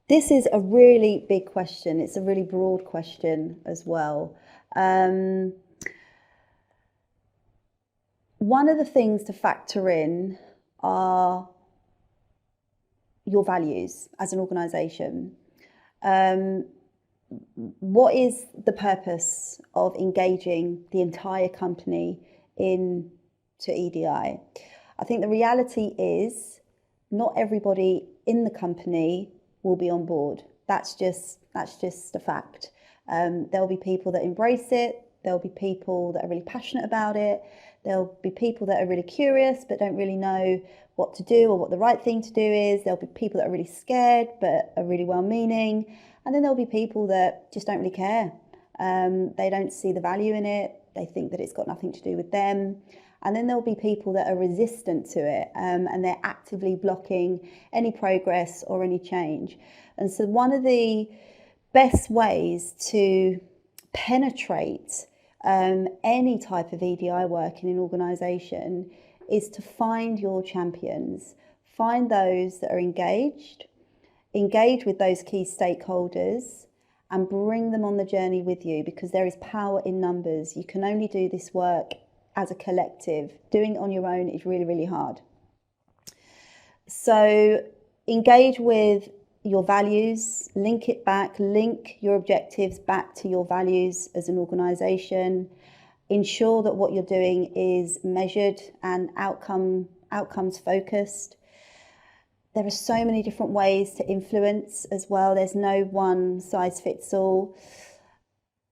This is a really big question. It's a really broad question as well. Um, One of the things to factor in are your values as an organisation. Um, what is the purpose of engaging the entire company into ED&I? I think the reality is not everybody in the company will be on board. That's just a fact. There'll be people that embrace it. There'll be people that are really passionate about it. There'll be people that are really curious but don't really know what to do or what the right thing to do is. There'll be people that are really scared but are really well-meaning. And then there'll be people that just don't really care. They don't see the value in it. They think that it's got nothing to do with them. And then there'll be people that are resistant to it, and they're actively blocking any progress or any change. And so one of the best ways to penetrate any type of ED&I work in an organisation is to find your champions. Find those that are engage with those key stakeholders and bring them on the journey with you, because there is power in numbers. You can only do this work as a collective. Doing it on your own is really, really hard. So engage with your values, link your objectives back to your values as an organisation. Ensure that what you're doing is measured and outcomes focused. There are so many different ways to influence as well. There's no one size fits all.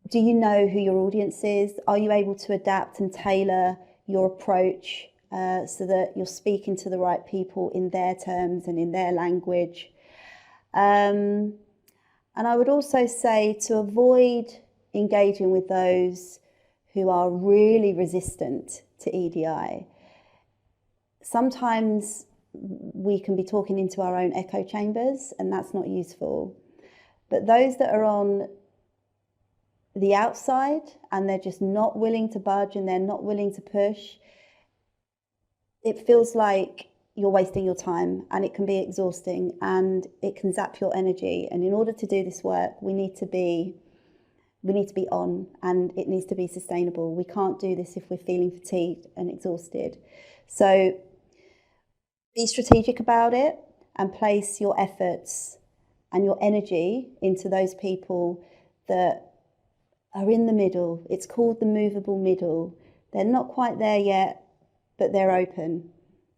Do you know who your audience is? Are you able to adapt and tailor your approach so that you're speaking to the right people in their terms and in their language? And I would also say to avoid engaging with those who are really resistant to ED&I. Sometimes we can be talking into our own echo chambers, and that's not useful. But those that are on the outside and they're just not willing to budge and they're not willing to push, it feels like you're wasting your time, and it can be exhausting and it can zap your energy. And in order to do this work, we need to be on, and it needs to be sustainable. We can't do this if we're feeling fatigued and exhausted. So be strategic about it and place your efforts and your energy into those people that are in the middle. It's called the movable middle. They're not quite there yet, but they're open.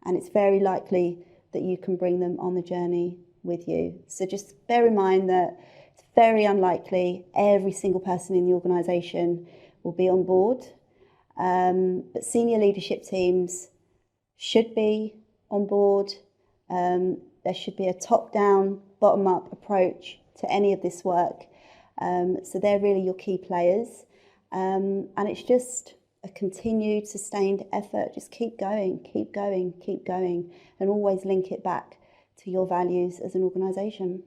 And it's very likely that you can bring them on the journey with you. So just bear in mind that it's very unlikely every single person in the organisation will be on board. But senior leadership teams should be on board. There should be a top-down, bottom-up approach to any of this work. So they're really your key players. And it's just a continued, sustained effort. Just keep going, and always link it back to your values as an organisation.